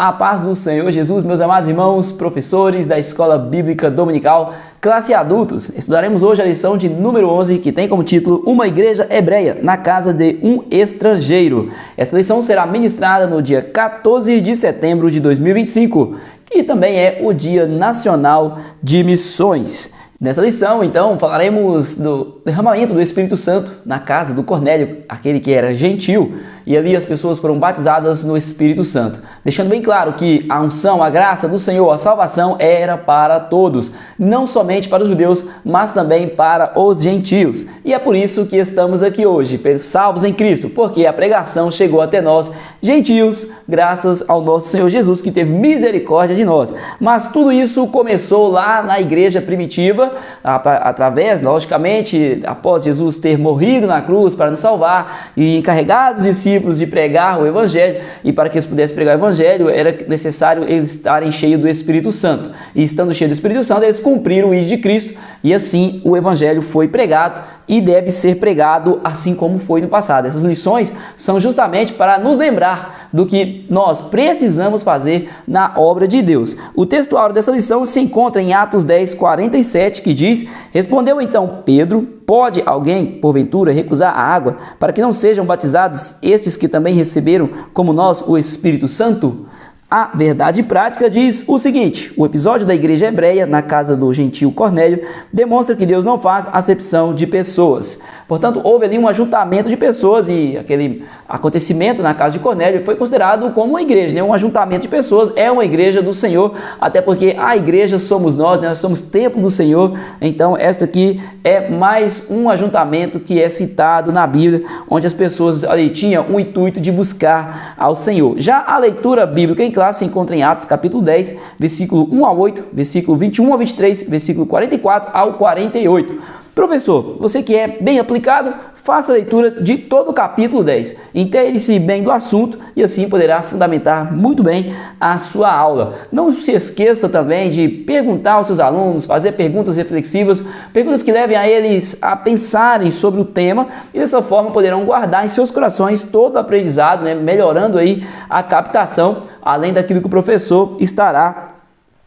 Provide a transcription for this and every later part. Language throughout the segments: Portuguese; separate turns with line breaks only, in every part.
A paz do Senhor Jesus, meus amados irmãos, professores da Escola Bíblica Dominical, classe adultos. Estudaremos hoje a lição de número 11, que tem como título Uma Igreja Hebreia na Casa de um Estrangeiro. Essa lição será ministrada no dia 14 de setembro de 2025, que também é o Dia Nacional de Missões. Nessa lição, então, falaremos do derramamento do Espírito Santo na casa do Cornélio, aquele que era gentil, e ali as pessoas foram batizadas no Espírito Santo, deixando bem claro que a unção, a graça do Senhor, a salvação era para todos, não somente para os judeus, mas também para os gentios. E é por isso que estamos aqui hoje, salvos em Cristo, porque a pregação chegou até nós, gentios, graças ao nosso Senhor Jesus, que teve misericórdia de nós. Mas tudo isso começou lá na igreja primitiva, através, logicamente, após Jesus ter morrido na cruz para nos salvar e encarregar os discípulos de pregar o Evangelho, e para que eles pudessem pregar o Evangelho era necessário eles estarem cheios do Espírito Santo, e estando cheios do Espírito Santo eles cumpriram o ID de Cristo, e assim o Evangelho foi pregado e deve ser pregado assim como foi no passado. Essas lições são justamente para nos lembrar do que nós precisamos fazer na obra de Deus. O textuário dessa lição se encontra em Atos 10, 47, que diz: Respondeu então Pedro: Pode alguém, porventura, recusar a água para que não sejam batizados estes que também receberam, como nós, o Espírito Santo? A verdade prática diz o seguinte: o episódio da igreja hebreia na casa do gentil Cornélio demonstra que Deus não faz acepção de pessoas. Portanto, houve ali um ajuntamento de pessoas e aquele acontecimento na casa de Cornélio foi considerado como uma igreja, né? Um ajuntamento de pessoas, é uma igreja do Senhor, até porque a igreja somos nós, né? Nós somos templo do Senhor. Então, esta aqui é mais um ajuntamento que é citado na Bíblia, onde as pessoas ali tinham o intuito de buscar ao Senhor. Já a leitura bíblica em classe se encontra em Atos capítulo 10, versículo 1 a 8, versículo 21 a 23, versículo 44 ao 48. Professor, você que é bem aplicado, faça a leitura de todo o capítulo 10. Inteire-se bem do assunto e assim poderá fundamentar muito bem a sua aula. Não se esqueça também de perguntar aos seus alunos, fazer perguntas reflexivas, perguntas que levem a eles a pensarem sobre o tema e dessa forma poderão guardar em seus corações todo o aprendizado, né? Melhorando aí a captação, além daquilo que o professor estará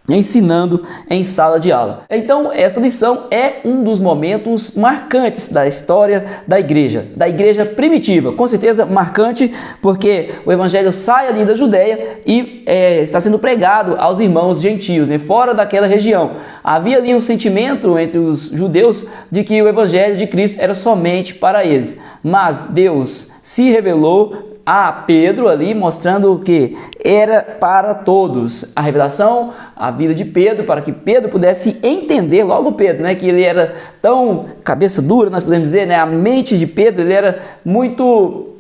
ensinando em sala de aula. Então, esta lição é um dos momentos marcantes da história da igreja primitiva. Com certeza marcante, porque o evangelho sai ali da Judéia e está sendo pregado aos irmãos gentios, né, fora daquela região. Havia ali um sentimento entre os judeus de que o evangelho de Cristo era somente para eles. Mas Deus se revelou a Pedro ali, mostrando que era para todos. A revelação, a vida de Pedro, para que Pedro pudesse entender, logo Pedro, né, que ele era tão cabeça dura, nós podemos dizer, né, a mente de Pedro, ele era muito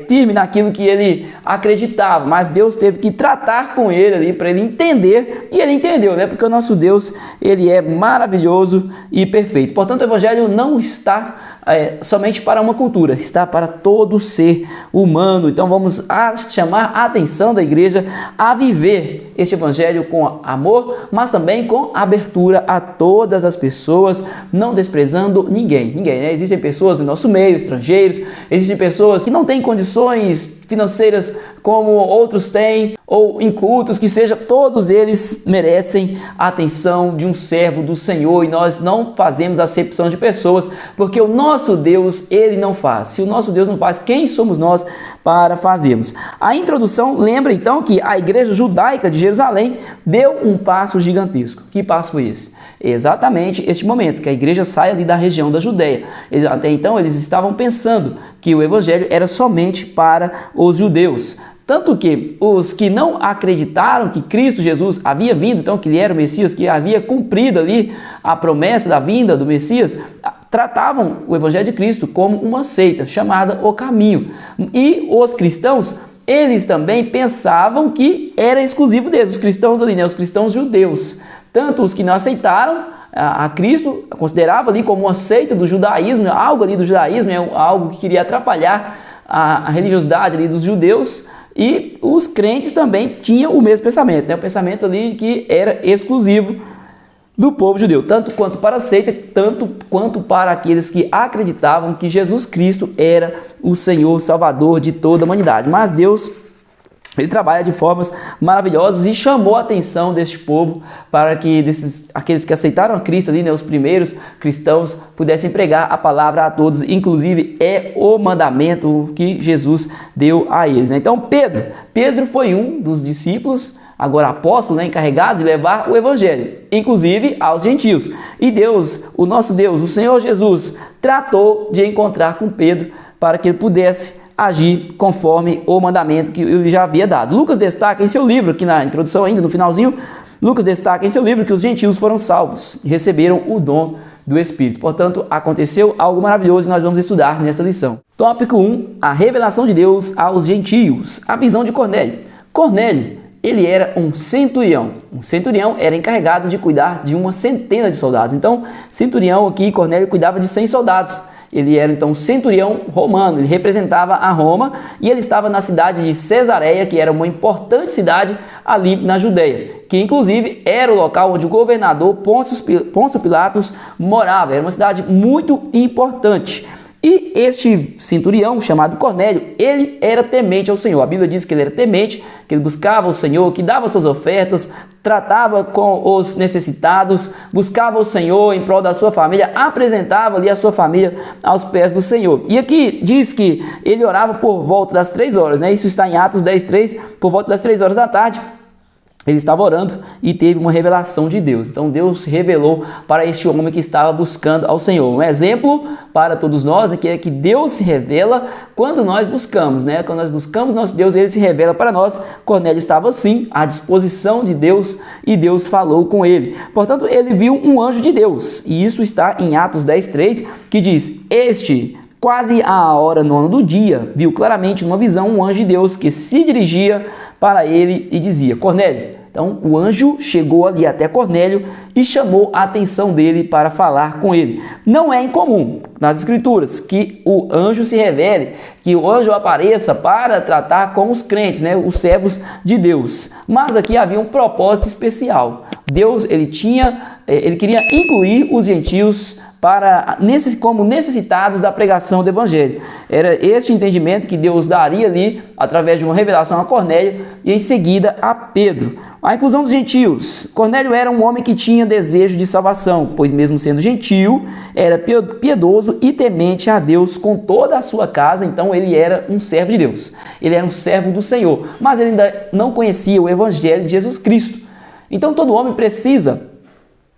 firme naquilo que ele acreditava, mas Deus teve que tratar com ele ali, para ele entender, e ele entendeu, né, porque o nosso Deus, ele é maravilhoso e perfeito. Portanto, o evangelho não está somente para uma cultura, está para todo ser humano. Então vamos chamar a atenção da igreja a viver este evangelho com amor, mas também com abertura a todas as pessoas, não desprezando ninguém, né? Existem pessoas no nosso meio, estrangeiros, existem pessoas que não têm condições financeiras como outros têm, ou incultos, que seja, todos eles merecem a atenção de um servo do Senhor, e nós não fazemos acepção de pessoas, porque o nosso Deus, ele não faz. Se o nosso Deus não faz, quem somos nós para fazermos? A introdução lembra então que a igreja judaica de Jerusalém deu um passo gigantesco. Que passo foi esse? Exatamente este momento, que a igreja sai ali da região da Judéia. Até então eles estavam pensando que o evangelho era somente para os judeus. Tanto que os que não acreditaram que Cristo Jesus havia vindo, então que ele era o Messias, que havia cumprido ali a promessa da vinda do Messias, tratavam o evangelho de Cristo como uma seita chamada O Caminho. E os cristãos, eles também pensavam que era exclusivo deles, os cristãos ali, né, os cristãos judeus. Tanto os que não aceitaram a Cristo, consideravam ali como uma seita do judaísmo, algo ali do judaísmo, algo que queria atrapalhar a religiosidade ali dos judeus, e os crentes também tinham o mesmo pensamento, né? O pensamento ali que era exclusivo do povo judeu, tanto quanto para a seita, tanto quanto para aqueles que acreditavam que Jesus Cristo era o Senhor Salvador de toda a humanidade. Mas Deus Ele trabalha de formas maravilhosas e chamou a atenção deste povo para que aqueles que aceitaram a Cristo ali, né, os primeiros cristãos, pudessem pregar a palavra a todos. Inclusive é o mandamento que Jesus deu a eles, né? Então Pedro foi um dos discípulos, agora apóstolo, né, encarregado de levar o evangelho, inclusive aos gentios. E Deus, o nosso Deus, o Senhor Jesus, tratou de encontrar com Pedro para que ele pudesse agir conforme o mandamento que ele já havia dado. Lucas destaca em seu livro, aqui na introdução ainda, no finalzinho, Lucas destaca em seu livro que os gentios foram salvos e receberam o dom do Espírito. Portanto, aconteceu algo maravilhoso e nós vamos estudar nesta lição. Tópico 1, a revelação de Deus aos gentios. A visão de Cornélio. Cornélio, ele era um centurião. Um centurião era encarregado de cuidar de uma centena de soldados. Então, centurião aqui, Cornélio cuidava de 100 soldados. Ele era então centurião romano, ele representava a Roma e ele estava na cidade de Cesareia, que era uma importante cidade ali na Judeia, que inclusive era o local onde o governador Pôncio Pilatos morava. Era uma cidade muito importante. E este centurião, chamado Cornélio, ele era temente ao Senhor. A Bíblia diz que ele era temente, que ele buscava o Senhor, que dava suas ofertas, tratava com os necessitados, buscava o Senhor em prol da sua família, apresentava ali a sua família aos pés do Senhor. E aqui diz que ele orava por volta das 3 horas, né? Isso está em Atos 10:3, por volta das 3 horas da tarde. Ele estava orando e teve uma revelação de Deus. Então Deus se revelou para este homem que estava buscando ao Senhor. Um exemplo para todos nós, né, que é que Deus se revela quando nós buscamos, né? Quando nós buscamos nosso Deus, ele se revela para nós. Cornélio estava assim, à disposição de Deus, e Deus falou com ele. Portanto, ele viu um anjo de Deus. E isso está em Atos 10:3, que diz: quase à hora 9 do dia, viu claramente numa visão um anjo de Deus que se dirigia para ele e dizia: Cornélio. Então o anjo chegou ali até Cornélio e chamou a atenção dele para falar com ele. Não é incomum nas escrituras que o anjo se revele, que o anjo apareça para tratar com os crentes, né, os servos de Deus. Mas aqui havia um propósito especial. Deus ele queria incluir os gentios como necessitados da pregação do Evangelho. Era este entendimento que Deus daria ali, através de uma revelação a Cornélio e em seguida a Pedro. A inclusão dos gentios. Cornélio era um homem que tinha desejo de salvação, pois mesmo sendo gentio, era piedoso e temente a Deus com toda a sua casa. Então ele era um servo de Deus, ele era um servo do Senhor, mas ele ainda não conhecia o Evangelho de Jesus Cristo. Então todo homem precisa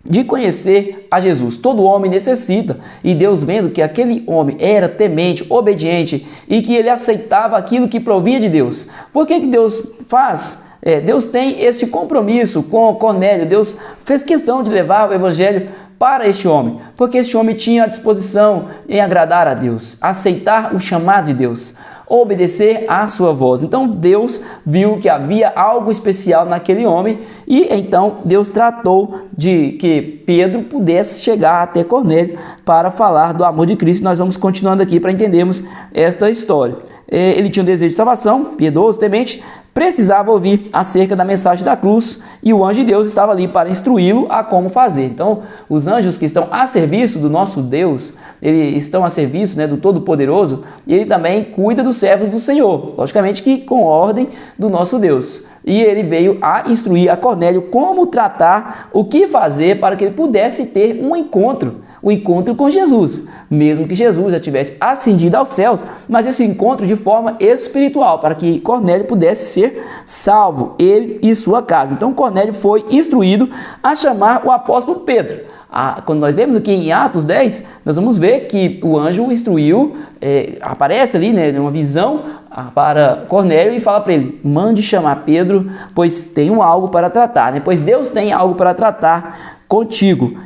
de conhecer a Jesus. Todo homem necessita, e Deus, vendo que aquele homem era temente, obediente e que ele aceitava aquilo que provinha de Deus. Por que Deus faz? Deus tem esse compromisso com Cornélio. Deus fez questão de levar o evangelho para este homem, porque este homem tinha a disposição em agradar a Deus, aceitar o chamado de Deus, obedecer à sua voz. Então Deus viu que havia algo especial naquele homem e então Deus tratou de que Pedro pudesse chegar até Cornélio para falar do amor de Cristo. Nós vamos continuando aqui para entendermos esta história. Ele tinha um desejo de salvação, piedoso, temente, precisava ouvir acerca da mensagem da cruz e o anjo de Deus estava ali para instruí-lo a como fazer. Então, os anjos que estão a serviço do nosso Deus, eles estão a serviço, né, do Todo-Poderoso, e ele também cuida dos servos do Senhor, logicamente que com ordem do nosso Deus. E ele veio a instruir a Cornélio como tratar, o que fazer para que ele pudesse ter um encontro com Jesus, mesmo que Jesus já tivesse ascendido aos céus, mas esse encontro de forma espiritual, para que Cornélio pudesse ser salvo, ele e sua casa. Então Cornélio foi instruído a chamar o apóstolo Pedro. Quando nós lemos aqui em Atos 10, nós vamos ver que o anjo instruiu, aparece ali, né, uma visão para Cornélio e fala para ele: mande chamar Pedro, pois tenho algo para tratar, né? Pois Deus tem algo para tratar contigo.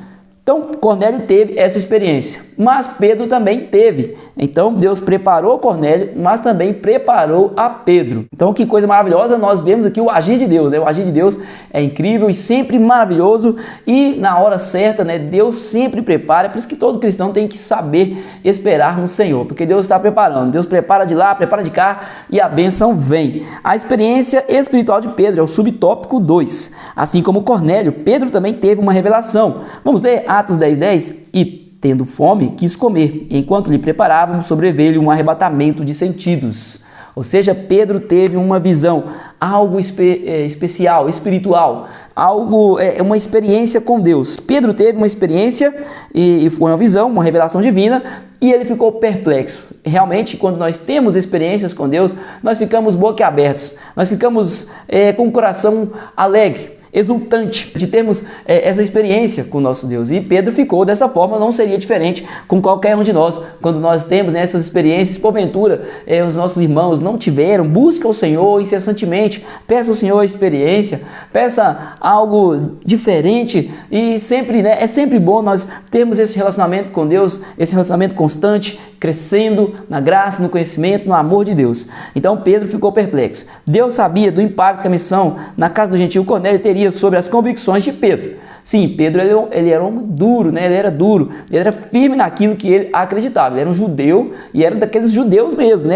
Então, Cornélio teve essa experiência, mas Pedro também teve. Então, Deus preparou Cornélio, mas também preparou a Pedro. Então, que coisa maravilhosa, nós vemos aqui o agir de Deus, né? O agir de Deus é incrível e sempre maravilhoso, e na hora certa, né, Deus sempre prepara. É por isso que todo cristão tem que saber esperar no Senhor, porque Deus está preparando. Deus prepara de lá, prepara de cá, e a bênção vem. A experiência espiritual de Pedro é o subtópico 2. Assim como Cornélio, Pedro também teve uma revelação. Vamos ler Atos 10:10, e tendo fome, quis comer. Enquanto lhe preparavam, sobreveio-lhe um arrebatamento de sentidos. Ou seja, Pedro teve uma visão. algo especial, espiritual, algo, uma experiência com Deus. Pedro teve uma experiência e foi uma visão, uma revelação divina, e ele ficou perplexo. Realmente, quando nós temos experiências com Deus, nós ficamos boquiabertos, nós ficamos com o coração alegre, exultante de termos essa experiência com o nosso Deus. E Pedro ficou dessa forma, não seria diferente com qualquer um de nós. Quando nós temos essas experiências, porventura os nossos irmãos não tiveram, busca o Senhor incessantemente, peça ao Senhor a experiência, peça algo diferente, e sempre, é sempre bom nós termos esse relacionamento com Deus, esse relacionamento constante, crescendo na graça, no conhecimento, no amor de Deus. Então Pedro ficou perplexo. Deus sabia do impacto que a missão na casa do gentio Cornélio teria sobre as convicções de Pedro. Sim, Pedro ele era um duro, ele era duro, ele era firme naquilo que ele acreditava. Ele era um judeu e era daqueles judeus mesmo,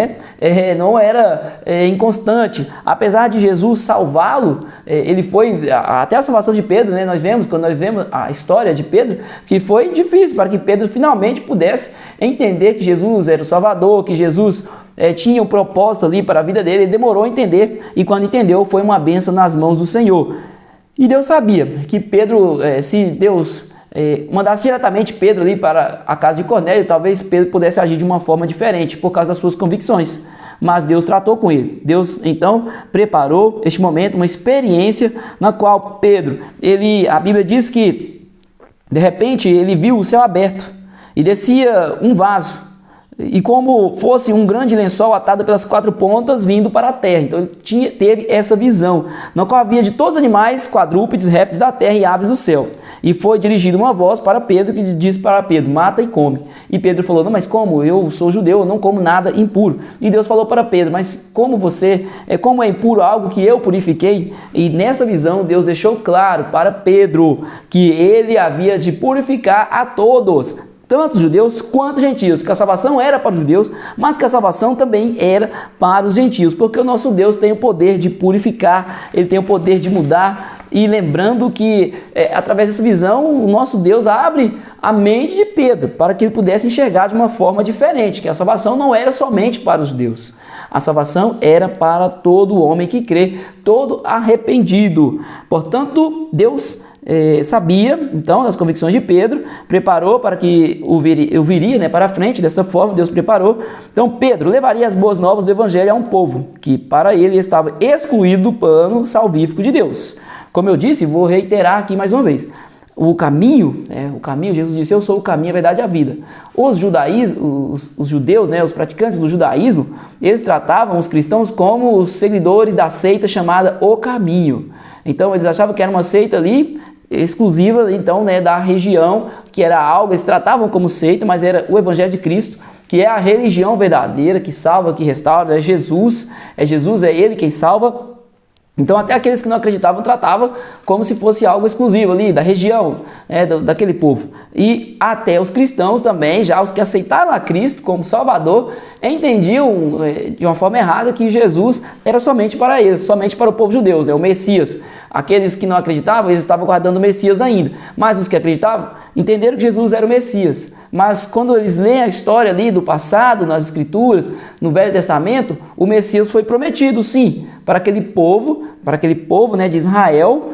não era inconstante. Apesar de Jesus salvá-lo, ele foi até a salvação de Pedro, quando nós vemos a história de Pedro, que foi difícil para que Pedro finalmente pudesse entender que Jesus era o Salvador, que Jesus tinha um propósito ali para a vida dele. Ele demorou a entender, e quando entendeu, foi uma bênção nas mãos do Senhor. E Deus sabia que Pedro, se Deus mandasse diretamente Pedro ali para a casa de Cornélio, talvez Pedro pudesse agir de uma forma diferente por causa das suas convicções. Mas Deus tratou com ele. Deus então preparou este momento, uma experiência na qual Pedro, a Bíblia diz que de repente ele viu o céu aberto e descia um vaso, e como fosse um grande lençol atado pelas 4 pontas vindo para a terra. Então ele teve essa visão, na qual havia de todos os animais, quadrúpedes, répteis da terra e aves do céu. E foi dirigida uma voz para Pedro, que disse para Pedro: mata e come. E Pedro falou: não, mas como? Eu sou judeu, eu não como nada impuro. E Deus falou para Pedro: mas como é impuro algo que eu purifiquei? E nessa visão Deus deixou claro para Pedro que ele havia de purificar a todos, tanto os judeus quanto os gentios, que a salvação era para os judeus, mas que a salvação também era para os gentios, porque o nosso Deus tem o poder de purificar, ele tem o poder de mudar. E lembrando que através dessa visão, o nosso Deus abre a mente de Pedro para que ele pudesse enxergar de uma forma diferente, que a salvação não era somente para os judeus, a salvação era para todo homem que crê, todo arrependido. Portanto, Deus sabia então das convicções de Pedro, preparou para que o viria para frente. Desta forma Deus preparou. Então Pedro levaria as boas novas do evangelho a um povo que para ele estava excluído do plano salvífico de Deus. Como eu disse, vou reiterar aqui mais uma vez, o caminho, Jesus disse: eu sou o caminho, a verdade e a vida. Os judeus, os praticantes do judaísmo, eles tratavam os cristãos como os seguidores da seita chamada O Caminho. Então eles achavam que era uma seita ali exclusiva então, da região, que era algo, eles tratavam como seita, mas era o Evangelho de Cristo, que é a religião verdadeira, que salva, que restaura, é Jesus, é Ele quem salva. Então até aqueles que não acreditavam tratavam como se fosse algo exclusivo ali da região, daquele povo. E até os cristãos também, já os que aceitaram a Cristo como Salvador, entendiam de uma forma errada que Jesus era somente para eles, somente para o povo judeu, o Messias. Aqueles que não acreditavam, eles estavam guardando o Messias ainda. Mas os que acreditavam entenderam que Jesus era o Messias. Mas quando eles leem a história ali do passado, nas Escrituras, no Velho Testamento, o Messias foi prometido, sim, para aquele povo de Israel,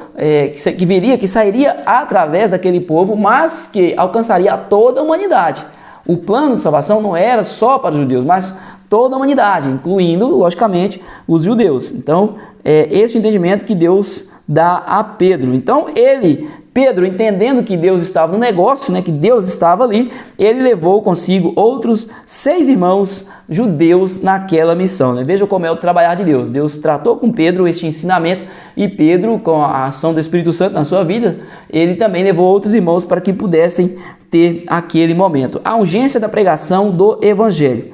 que sairia através daquele povo, mas que alcançaria a toda a humanidade. O plano de salvação não era só para os judeus, mas toda a humanidade, incluindo, logicamente, os judeus. Então, esse entendimento que Deus dá a Pedro. Então, Pedro, entendendo que Deus estava no negócio, que Deus estava ali, ele levou consigo outros 6 irmãos judeus naquela missão. Veja como é o trabalhar de Deus. Deus tratou com Pedro este ensinamento, e Pedro, com a ação do Espírito Santo na sua vida, ele também levou outros irmãos para que pudessem ter aquele momento. A urgência da pregação do Evangelho.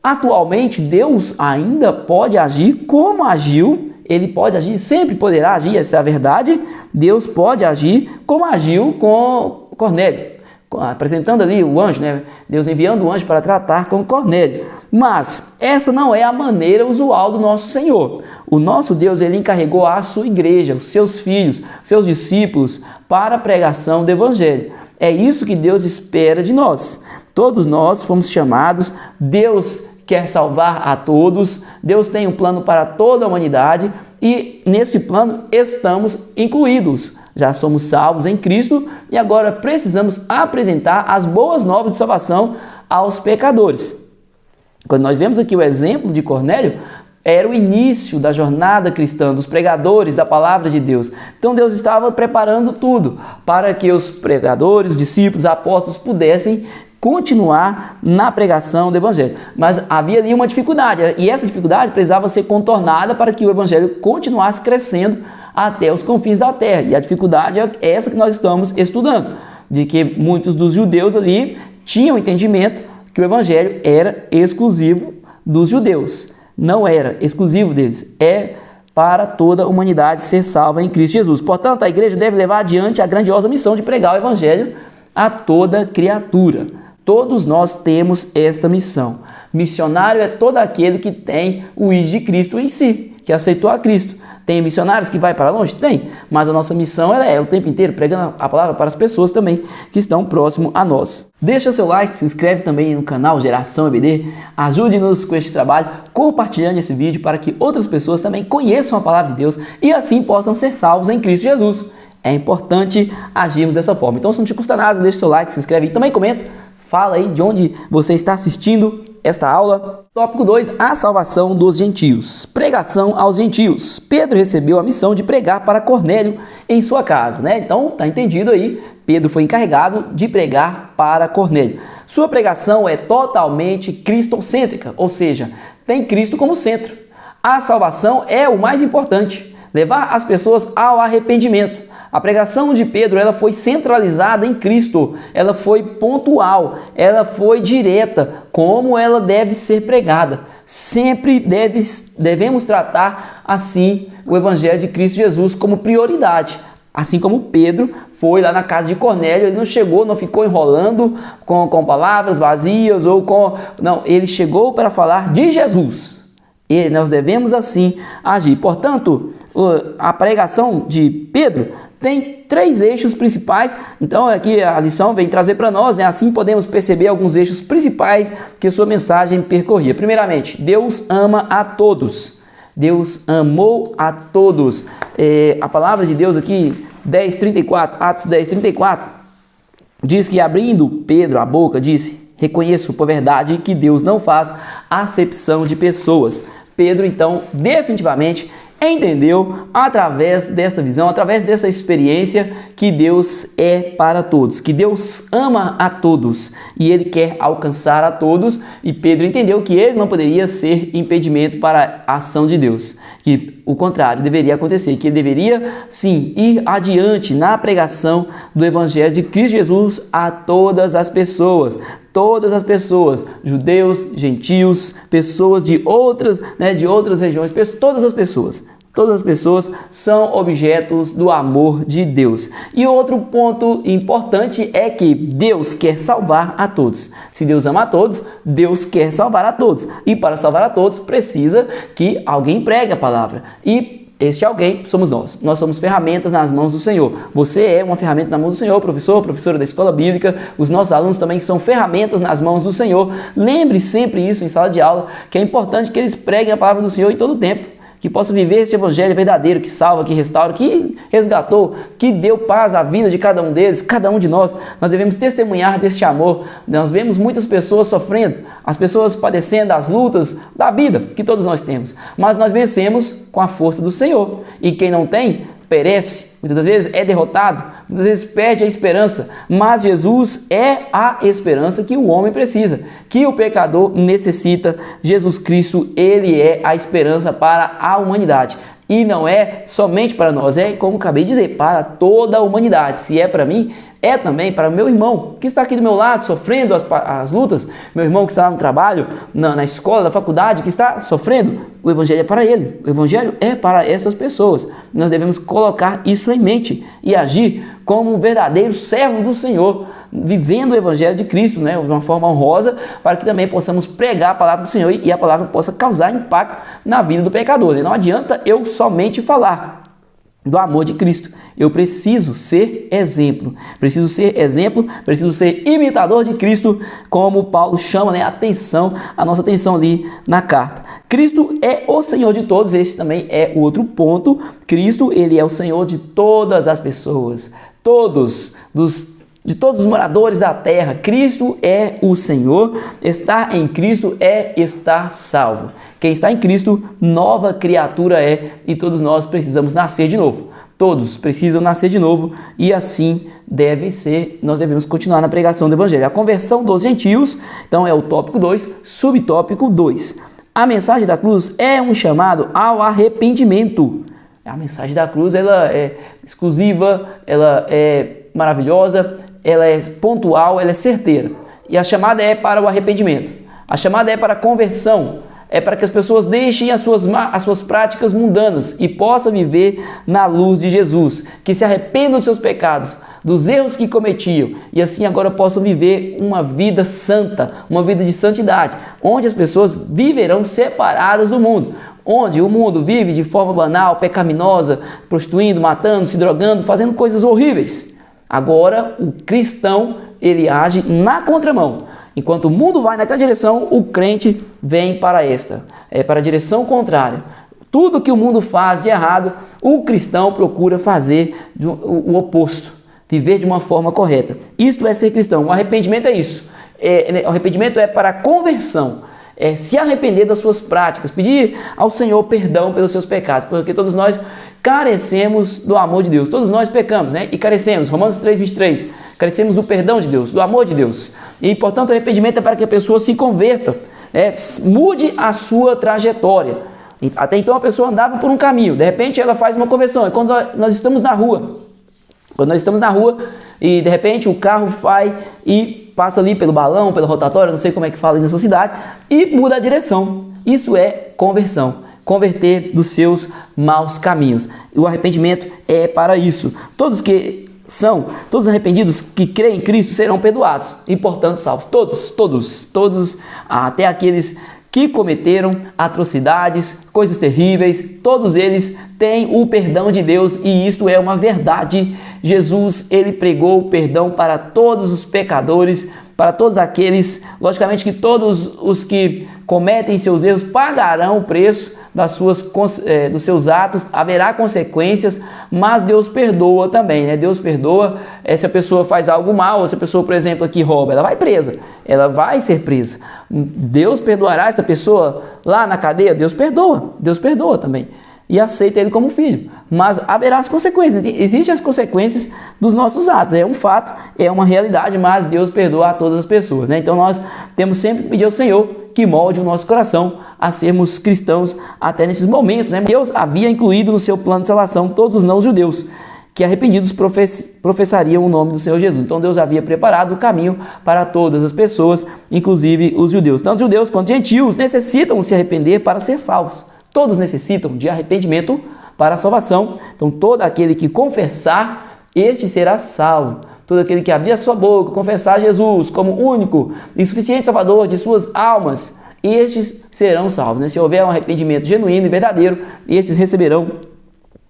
Atualmente, Deus ainda pode agir como agiu. Ele pode agir, sempre poderá agir, essa é a verdade. Deus pode agir como agiu com Cornélio, apresentando ali o anjo, Deus enviando o anjo para tratar com Cornélio. Mas essa não é a maneira usual do nosso Senhor. O nosso Deus, ele encarregou a sua igreja, os seus filhos, seus discípulos, para a pregação do Evangelho. É isso que Deus espera de nós. Todos nós fomos chamados, Deus quer salvar a todos, Deus tem um plano para toda a humanidade, e nesse plano estamos incluídos. Já somos salvos em Cristo e agora precisamos apresentar as boas novas de salvação aos pecadores. Quando nós vemos aqui o exemplo de Cornélio, era o início da jornada cristã, dos pregadores da palavra de Deus. Então Deus estava preparando tudo para que os pregadores, discípulos, apóstolos pudessem continuar na pregação do Evangelho. Mas havia ali uma dificuldade, e essa dificuldade precisava ser contornada para que o Evangelho continuasse crescendo até os confins da terra. E a dificuldade é essa que nós estamos estudando, de que muitos dos judeus ali tinham entendimento que o Evangelho era exclusivo dos judeus. Não era exclusivo deles, é para toda a humanidade ser salva em Cristo Jesus. Portanto, a igreja deve levar adiante a grandiosa missão de pregar o Evangelho a toda criatura. Todos nós temos esta missão. Missionário é todo aquele que tem o ID de Cristo em si, que aceitou a Cristo. Tem missionários que vai para longe? Tem, mas a nossa missão ela é o tempo inteiro pregando a palavra para as pessoas também que estão próximo a nós. Deixa seu like, se inscreve também no canal Geração EBD, ajude-nos com este trabalho, compartilhando esse vídeo para que outras pessoas também conheçam a palavra de Deus e assim possam ser salvos em Cristo Jesus. É importante agirmos dessa forma. Então, se não te custa nada, deixa seu like, se inscreve e também comenta. Fala aí de onde você está assistindo esta aula. Tópico 2, a salvação dos gentios. Pregação aos gentios. Pedro recebeu a missão de pregar para Cornélio em sua casa, né? Então, tá entendido aí. Pedro foi encarregado de pregar para Cornélio. Sua pregação é totalmente cristocêntrica, ou seja, tem Cristo como centro. A salvação é o mais importante, levar as pessoas ao arrependimento. A pregação de Pedro ela foi centralizada em Cristo, ela foi pontual, ela foi direta, como ela deve ser pregada. Sempre devemos tratar assim o Evangelho de Cristo Jesus como prioridade. Assim como Pedro foi lá na casa de Cornélio, ele não chegou, não ficou enrolando com palavras vazias ou com... Não, ele chegou para falar de Jesus. E nós devemos assim agir. Portanto, a pregação de Pedro tem 3 eixos principais. Então aqui a lição vem trazer para nós, né? Assim podemos perceber alguns eixos principais que sua mensagem percorria. Primeiramente, Deus ama a todos. Deus amou a todos. A palavra de Deus aqui, 10:34, Atos 10:34, diz que abrindo Pedro a boca, disse: reconheço por verdade que Deus não faz acepção de pessoas. Pedro, então, definitivamente entendeu, através desta visão, através dessa experiência, que Deus é para todos, que Deus ama a todos e Ele quer alcançar a todos. E Pedro entendeu que ele não poderia ser impedimento para a ação de Deus, que o contrário deveria acontecer, que ele deveria sim ir adiante na pregação do Evangelho de Cristo Jesus a todas as pessoas, judeus, gentios, pessoas de outras regiões, todas as pessoas são objetos do amor de Deus. E outro ponto importante é que Deus quer salvar a todos. Se Deus ama a todos, Deus quer salvar a todos. E para salvar a todos, precisa que alguém pregue a palavra. E este alguém somos nós. Nós somos ferramentas nas mãos do Senhor. Você é uma ferramenta nas mãos do Senhor, professora da escola bíblica. Os nossos alunos também são ferramentas nas mãos do Senhor. Lembre sempre isso em sala de aula, que é importante que eles preguem a palavra do Senhor em todo o tempo. Que possa viver esse evangelho verdadeiro, que salva, que restaura, que resgatou, que deu paz à vida de cada um deles, cada um de nós. Nós devemos testemunhar deste amor. Nós vemos muitas pessoas sofrendo, as pessoas padecendo as lutas da vida que todos nós temos. Mas nós vencemos com a força do Senhor. E quem não tem, perece, muitas das vezes é derrotado, muitas vezes perde a esperança, mas Jesus é a esperança que o homem precisa, que o pecador necessita. Jesus Cristo, Ele é a esperança para a humanidade. E não é somente para nós, é como acabei de dizer, para toda a humanidade. Se é para mim, é também para meu irmão que está aqui do meu lado, sofrendo as lutas, meu irmão que está no trabalho, na escola, na faculdade, que está sofrendo. O Evangelho é para ele, o Evangelho é para estas pessoas. Nós devemos colocar isso em mente e agir como um verdadeiro servo do Senhor, vivendo o Evangelho de Cristo, né, de uma forma honrosa, para que também possamos pregar a palavra do Senhor e a palavra possa causar impacto na vida do pecador. Não adianta eu somente falar. do amor de Cristo. Eu preciso ser exemplo, preciso ser imitador de Cristo, como Paulo chama, né, a nossa atenção ali na carta. Cristo é o Senhor de todos, esse também é o outro ponto. Cristo, ele é o Senhor de todas as pessoas, de todos os moradores da terra. Cristo é o Senhor. Estar em Cristo é estar salvo. Quem está em Cristo, nova criatura é, e todos nós precisamos nascer de novo. Todos precisam nascer de novo e assim deve ser, nós devemos continuar na pregação do Evangelho. A conversão dos gentios, então é o tópico 2, subtópico 2. A mensagem da cruz é um chamado ao arrependimento. A mensagem da cruz, ela é exclusiva, ela é maravilhosa, ela é pontual, ela é certeira. E a chamada é para o arrependimento. A chamada é para a conversão. É para que as pessoas deixem as suas práticas mundanas e possam viver na luz de Jesus, que se arrependam dos seus pecados, dos erros que cometiam, e assim agora possam viver uma vida santa, uma vida de santidade, onde as pessoas viverão separadas do mundo, onde o mundo vive de forma banal, pecaminosa, prostituindo, matando, se drogando, fazendo coisas horríveis. Agora o cristão, ele age na contramão. Enquanto o mundo vai naquela direção, o crente vem para para a direção contrária. Tudo que o mundo faz de errado, o cristão procura fazer o oposto, viver de uma forma correta. Isto é ser cristão. O arrependimento é isso. O arrependimento é para a conversão. É se arrepender das suas práticas, pedir ao Senhor perdão pelos seus pecados, porque todos nós carecemos do amor de Deus. Todos nós pecamos, né? E carecemos. Romanos 3:23. Carecemos do perdão de Deus, do amor de Deus. E, portanto, o arrependimento é para que a pessoa se converta, mude a sua trajetória. Até então a pessoa andava por um caminho, de repente ela faz uma conversão. É quando nós estamos na rua. Quando nós estamos na rua e de repente o carro vai e passa ali pelo balão, pelo rotatório, não sei como é que fala aí na sua cidade, e muda a direção. Isso é conversão. Converter dos seus maus caminhos. E o arrependimento é para isso. Todos os arrependidos que creem em Cristo serão perdoados e, portanto, salvos. Todos, até aqueles que cometeram atrocidades, coisas terríveis, todos eles têm o perdão de Deus e isto é uma verdade. Jesus, ele pregou o perdão para todos os pecadores, para todos aqueles, logicamente que todos os que cometem seus erros pagarão o preço dos seus atos, haverá consequências, mas Deus perdoa também, né? Deus perdoa se a pessoa faz algo mal, se a pessoa, por exemplo, aqui rouba, ela vai presa, ela vai ser presa. Deus perdoará essa pessoa lá na cadeia? Deus perdoa também. E aceita ele como filho, mas haverá as consequências, existem as consequências dos nossos atos, é um fato, é uma realidade, mas Deus perdoa a todas as pessoas, né? Então nós temos sempre que pedir ao Senhor que molde o nosso coração a sermos cristãos até nesses momentos, né? Deus havia incluído no seu plano de salvação todos os não-judeus, que arrependidos professariam o nome do Senhor Jesus. Então Deus havia preparado o caminho para todas as pessoas, inclusive os judeus. Tanto judeus quanto gentios necessitam se arrepender para ser salvos. Todos necessitam de arrependimento para a salvação. Então, todo aquele que confessar, este será salvo. Todo aquele que abrir a sua boca, confessar Jesus como único e suficiente salvador de suas almas, estes serão salvos, né? Se houver um arrependimento genuíno e verdadeiro, estes receberão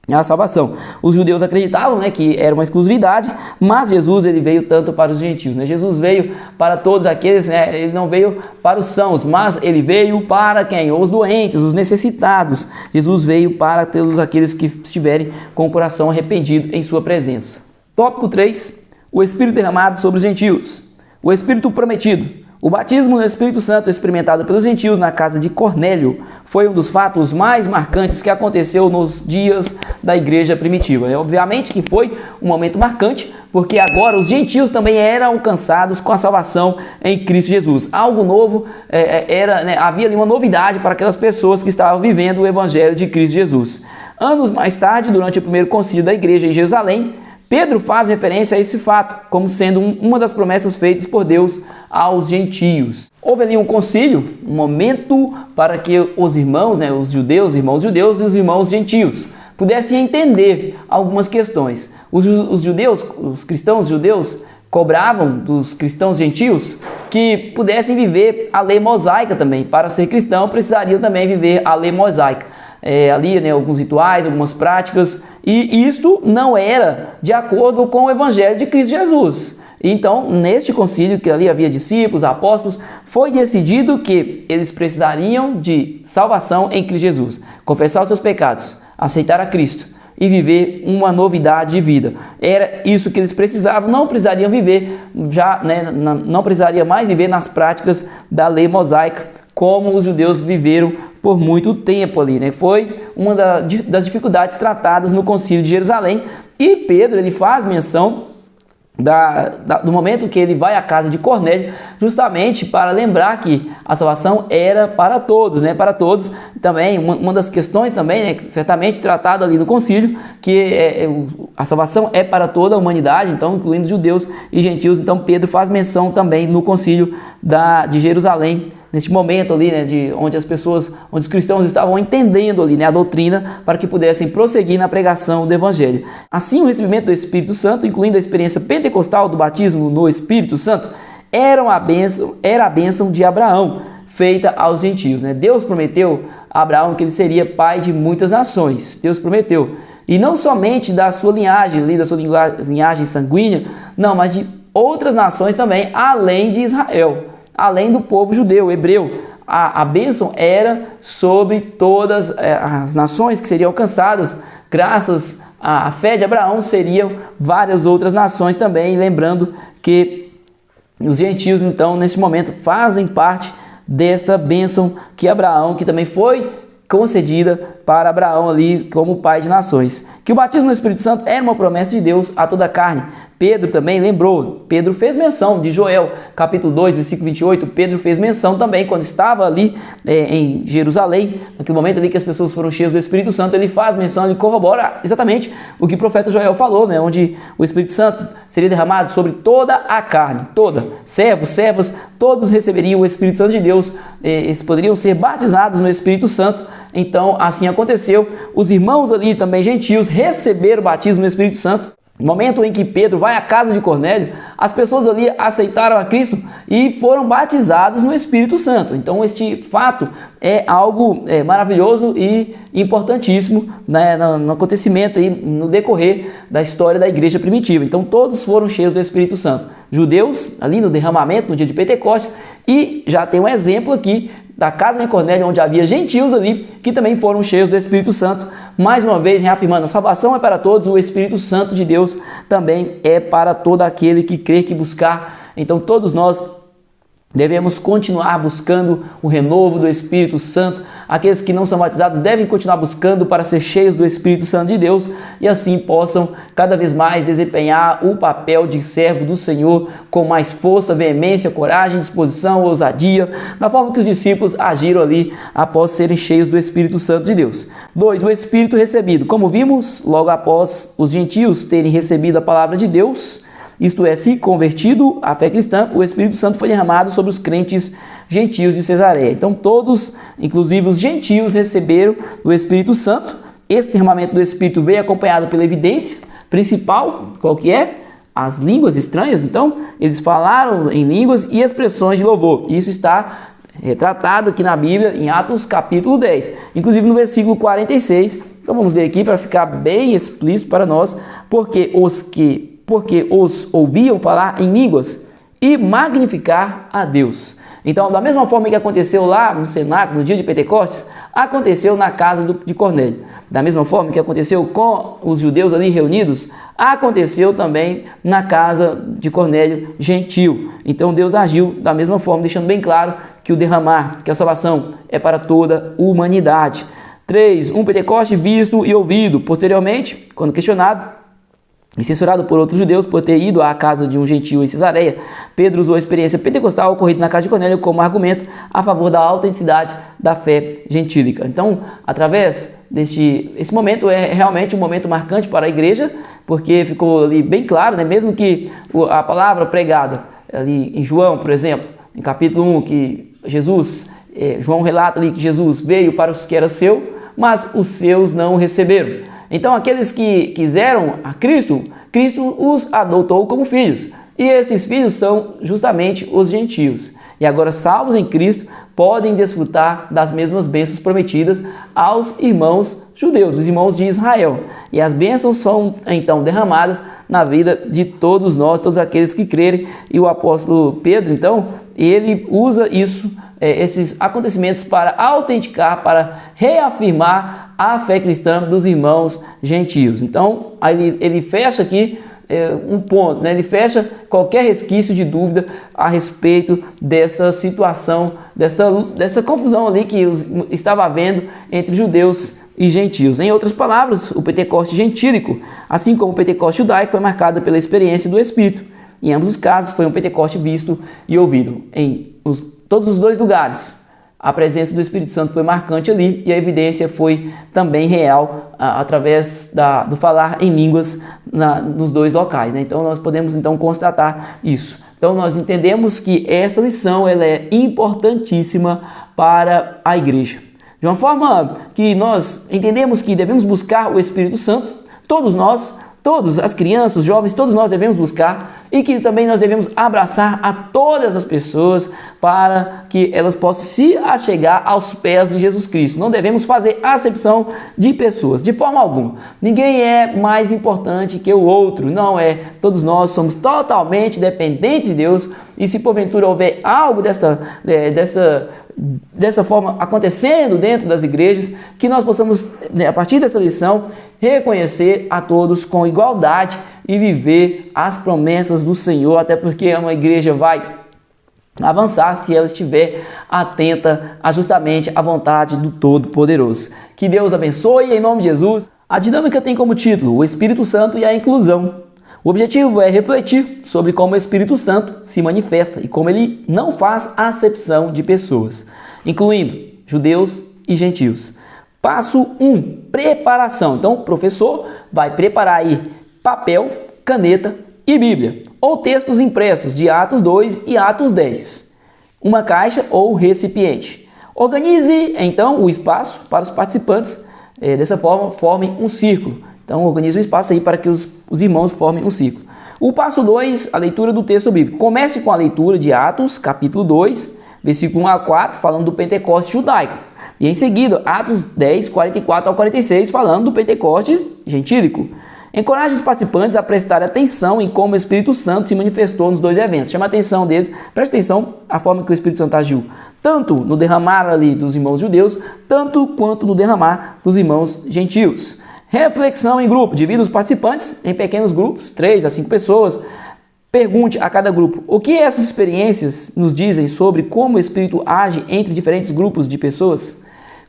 a salvação. Os judeus acreditavam, né, que era uma exclusividade, mas Jesus ele veio tanto para os gentios, né? Jesus veio para todos aqueles, né? Ele não veio para os sãos, mas ele veio para quem? Os doentes, os necessitados. Jesus veio para todos aqueles que estiverem com o coração arrependido em sua presença. Tópico 3, o Espírito derramado sobre os gentios. O Espírito prometido. O batismo no Espírito Santo experimentado pelos gentios na casa de Cornélio foi um dos fatos mais marcantes que aconteceu nos dias da igreja primitiva. Obviamente que foi um momento marcante, porque agora os gentios também eram alcançados com a salvação em Cristo Jesus. Algo novo, havia ali uma novidade para aquelas pessoas que estavam vivendo o Evangelho de Cristo Jesus. Anos mais tarde, durante o primeiro concílio da igreja em Jerusalém, Pedro faz referência a esse fato como sendo uma das promessas feitas por Deus aos gentios. Houve ali um concílio, um momento para que os irmãos, né, os irmãos judeus e os irmãos gentios, pudessem entender algumas questões. Os cristãos judeus cobravam dos cristãos gentios que pudessem viver a lei mosaica também. Para ser cristão, precisariam também viver a lei mosaica. ali, né, alguns rituais, algumas práticas, e isto não era de acordo com o Evangelho de Cristo Jesus. Então, neste concílio, que ali havia discípulos, apóstolos, foi decidido que eles precisariam de salvação em Cristo Jesus, confessar os seus pecados, aceitar a Cristo e viver uma novidade de vida. Era isso que eles precisavam, não precisariam viver já, né, não precisaria mais viver nas práticas da lei mosaica, como os judeus viveram por muito tempo ali, né? Foi uma das dificuldades tratadas no Concílio de Jerusalém, e Pedro ele faz menção do momento que ele vai à casa de Cornélio, justamente para lembrar que a salvação era para todos, né? Para todos. Também uma das questões também, né, certamente tratada ali no concílio, que a salvação é para toda a humanidade, então incluindo judeus e gentios. Então Pedro faz menção também no concílio de Jerusalém, neste momento ali, né, onde os cristãos estavam entendendo ali, né, a doutrina, para que pudessem prosseguir na pregação do Evangelho. Assim, o recebimento do Espírito Santo, incluindo a experiência pentecostal do batismo no Espírito Santo, era a bênção de Abraão, feita aos gentios, né? Deus prometeu a Abraão que ele seria pai de muitas nações. Deus prometeu. E não somente da sua linhagem, ali, da sua linhagem sanguínea, não, mas de outras nações também, além de Israel, além do povo judeu, hebreu. A bênção era sobre todas as nações que seriam alcançadas graças à fé de Abraão. Seriam várias outras nações também, lembrando que os gentios, então, nesse momento, fazem parte desta bênção que Abraão, que também foi concedida para Abraão ali como pai de nações. Que o batismo no Espírito Santo era uma promessa de Deus a toda a carne. Pedro também lembrou, Pedro fez menção de Joel, capítulo 2, versículo 28, Pedro fez menção também quando estava ali em Jerusalém, naquele momento ali que as pessoas foram cheias do Espírito Santo, ele faz menção, ele corrobora exatamente o que o profeta Joel falou, né, onde o Espírito Santo seria derramado sobre toda a carne, toda, servos, servas, todos receberiam o Espírito Santo de Deus, eles poderiam ser batizados no Espírito Santo. Então assim aconteceu, os irmãos ali também gentios receberam o batismo no Espírito Santo. No momento em que Pedro vai à casa de Cornélio, as pessoas ali aceitaram a Cristo e foram batizados no Espírito Santo. Então este fato é algo maravilhoso e importantíssimo, né, no acontecimento aí, no decorrer da história da igreja primitiva. Então todos foram cheios do Espírito Santo. Judeus ali no derramamento, no dia de Pentecostes, e já tem um exemplo aqui da casa de Cornélio, onde havia gentios ali, que também foram cheios do Espírito Santo. Mais uma vez, reafirmando, a salvação é para todos, o Espírito Santo de Deus também é para todo aquele que crer, que buscar. Então todos nós devemos continuar buscando o renovo do Espírito Santo. Aqueles que não são batizados devem continuar buscando para ser cheios do Espírito Santo de Deus e assim possam cada vez mais desempenhar o papel de servo do Senhor com mais força, veemência, coragem, disposição, ousadia, da forma que os discípulos agiram ali após serem cheios do Espírito Santo de Deus. 2. O Espírito recebido. Como vimos, logo após os gentios terem recebido a palavra de Deus, isto é, se convertido à fé cristã, o Espírito Santo foi derramado sobre os crentes gentios de Cesareia. Então todos, inclusive os gentios, receberam o Espírito Santo. Esse derramamento do Espírito veio acompanhado pela evidência principal, qual que é? As línguas estranhas. Então eles falaram em línguas e expressões de louvor. Isso está retratado aqui na Bíblia, em Atos capítulo 10, inclusive no versículo 46. Então vamos ler aqui para ficar bem explícito para nós, porque os ouviam falar em línguas e magnificar a Deus. Então, da mesma forma que aconteceu lá no cenáculo, no dia de Pentecostes, aconteceu na casa de Cornélio. Da mesma forma que aconteceu com os judeus ali reunidos, aconteceu também na casa de Cornélio gentil. Então Deus agiu da mesma forma, deixando bem claro que o derramar, que a salvação é para toda a humanidade. 3. Um Pentecoste visto e ouvido. Posteriormente, quando questionado e censurado por outros judeus por ter ido à casa de um gentio em Cesareia, Pedro usou a experiência pentecostal ocorrida na casa de Cornélio como argumento a favor da autenticidade da fé gentílica. Então, através esse momento é realmente um momento marcante para a igreja, porque ficou ali bem claro, né? Mesmo que a palavra pregada ali em João, por exemplo, em capítulo 1, que João relata ali que Jesus veio para os que era seu, mas os seus não o receberam. Então aqueles que quiseram a Cristo, Cristo os adotou como filhos. E esses filhos são justamente os gentios. E agora, salvos em Cristo, podem desfrutar das mesmas bênçãos prometidas aos irmãos judeus, os irmãos de Israel. E as bênçãos são então derramadas na vida de todos nós, todos aqueles que crerem. E o apóstolo Pedro, então, ele usa esses acontecimentos para autenticar, para reafirmar a fé cristã dos irmãos gentios. Então, ele fecha aqui um ponto, né? Ele fecha qualquer resquício de dúvida a respeito desta situação, dessa confusão ali que estava havendo entre judeus e gentios. Em outras palavras, o Pentecoste gentílico, assim como o Pentecoste judaico, foi marcado pela experiência do Espírito. Em ambos os casos, foi um Pentecoste visto e ouvido. Em todos os dois lugares, a presença do Espírito Santo foi marcante ali e a evidência foi também real através do falar em línguas nos dois locais, né? Então nós podemos então constatar isso. Então nós entendemos que esta lição ela é importantíssima para a igreja. De uma forma que nós entendemos que devemos buscar o Espírito Santo, todos nós, todas as crianças, os jovens, todos nós devemos buscar, e que também nós devemos abraçar a todas as pessoas para que elas possam se achegar aos pés de Jesus Cristo. Não devemos fazer acepção de pessoas, de forma alguma. Ninguém é mais importante que o outro, não é. Todos nós somos totalmente dependentes de Deus, e se porventura houver algo dessa forma acontecendo dentro das igrejas, que nós possamos, a partir dessa lição, reconhecer a todos com igualdade e viver as promessas do Senhor, até porque uma igreja vai avançar se ela estiver atenta justamente à vontade do Todo-Poderoso. Que Deus abençoe em nome de Jesus. A dinâmica tem como título o Espírito Santo e a inclusão. O objetivo é refletir sobre como o Espírito Santo se manifesta e como ele não faz acepção de pessoas, incluindo judeus e gentios. Passo 1, preparação. Então o professor vai preparar aí papel, caneta e Bíblia, ou textos impressos de Atos 2 e Atos 10, uma caixa ou recipiente. Organize então o espaço para os participantes, dessa forma formem um círculo. Então organize o espaço aí para que os irmãos formem um círculo. O passo 2, a leitura do texto bíblico. Comece com a leitura de Atos, capítulo 2, versículo 1 a 4, falando do Pentecoste judaico. E em seguida, Atos 10, 44 ao 46, falando do Pentecostes gentílico. Encoraje os participantes a prestarem atenção em como o Espírito Santo se manifestou nos dois eventos. Chama a atenção deles, preste atenção à forma que o Espírito Santo agiu, tanto no derramar ali dos irmãos judeus, tanto quanto no derramar dos irmãos gentios. Reflexão em grupo. Divida os participantes em pequenos grupos, 3 a 5 pessoas. Pergunte a cada grupo o que essas experiências nos dizem sobre como o Espírito age entre diferentes grupos de pessoas.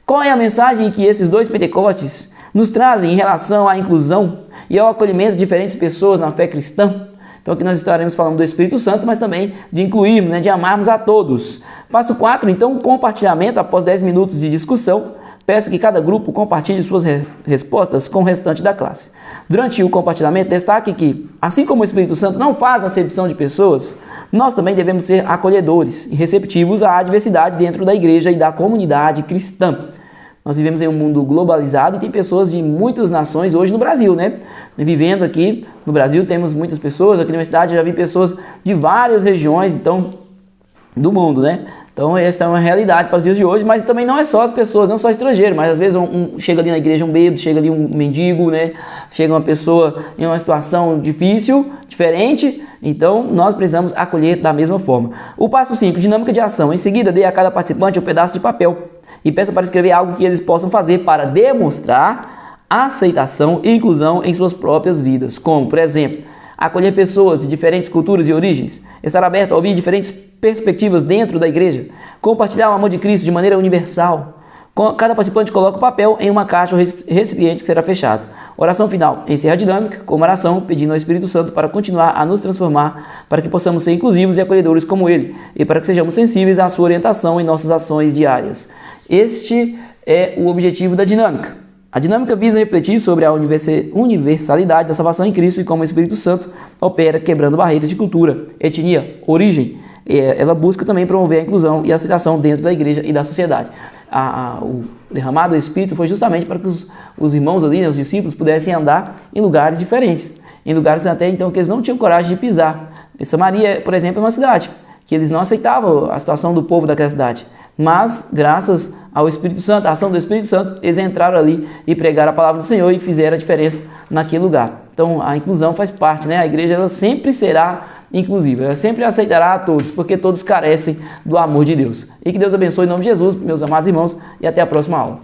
Qual é a mensagem que esses dois Pentecostes nos trazem em relação à inclusão e ao acolhimento de diferentes pessoas na fé cristã? Então aqui nós estaremos falando do Espírito Santo, mas também de incluirmos, de amarmos a todos. Passo 4, então, compartilhamento após 10 minutos de discussão. Peça que cada grupo compartilhe suas respostas com o restante da classe. Durante o compartilhamento, destaque que, assim como o Espírito Santo não faz acepção de pessoas, nós também devemos ser acolhedores e receptivos à diversidade dentro da igreja e da comunidade cristã. Nós vivemos em um mundo globalizado e tem pessoas de muitas nações hoje no Brasil, né? Vivendo aqui no Brasil temos muitas pessoas, aqui na minha cidade eu já vi pessoas de várias regiões, então, do mundo, né? Então essa é uma realidade para os dias de hoje, mas também não é só as pessoas, não só estrangeiros, mas às vezes chega ali na igreja um bêbado, chega ali um mendigo, né? Chega uma pessoa em uma situação difícil, diferente, então nós precisamos acolher da mesma forma. O passo 5, dinâmica de ação. Em seguida, dê a cada participante um pedaço de papel e peça para escrever algo que eles possam fazer para demonstrar aceitação e inclusão em suas próprias vidas, como, por exemplo, acolher pessoas de diferentes culturas e origens, estar aberto a ouvir diferentes perspectivas dentro da igreja, compartilhar o amor de Cristo de maneira universal. Cada participante coloca o papel em uma caixa ou recipiente que será fechado. Oração final. Encerra a dinâmica com uma oração pedindo ao Espírito Santo para continuar a nos transformar, para que possamos ser inclusivos e acolhedores como Ele, e para que sejamos sensíveis à sua orientação em nossas ações diárias. Este é o objetivo da dinâmica. A dinâmica visa refletir sobre a universalidade da salvação em Cristo e como o Espírito Santo opera quebrando barreiras de cultura, etnia, origem. Ela busca também promover a inclusão e a aceitação dentro da igreja e da sociedade. O derramado do Espírito foi justamente para que os irmãos ali, os discípulos, pudessem andar em lugares diferentes, em lugares até então que eles não tinham coragem de pisar. Samaria, por exemplo, é uma cidade que eles não aceitavam a situação do povo daquela cidade. mas graças ao Espírito Santo, a ação do Espírito Santo, eles entraram ali e pregaram a palavra do Senhor e fizeram a diferença naquele lugar. Então a inclusão faz parte, né? A igreja ela sempre será inclusiva, ela sempre aceitará a todos, porque todos carecem do amor de Deus. E que Deus abençoe em nome de Jesus, meus amados irmãos, e até a próxima aula.